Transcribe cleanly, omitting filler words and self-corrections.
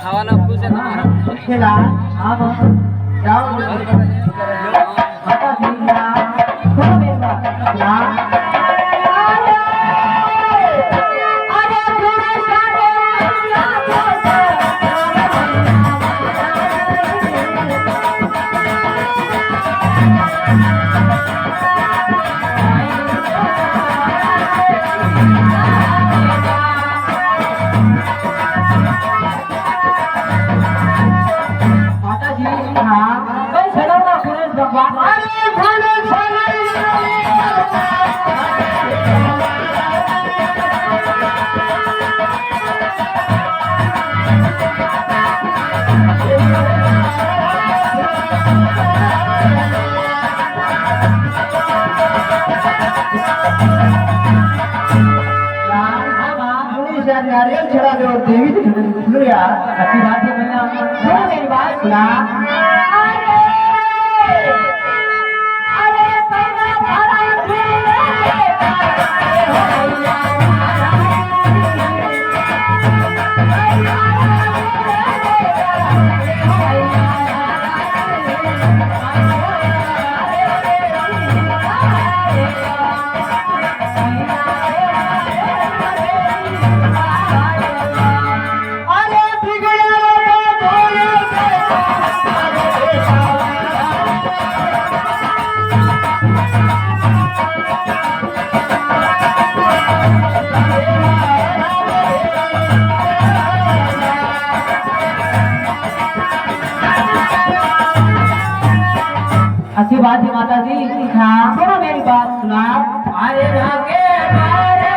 ખાવાના પૂછે તમારા ખેલા આમ જાઓ માતાજી ના થોડો બેસવા ના नारियल चढ़ा दो देवी जी सुनो यार अच्छी बात है मैंने सुनो मेरी बात सुना अच्छी बात है माता जी। हाँ सुनो मेरी बात सुना। अरे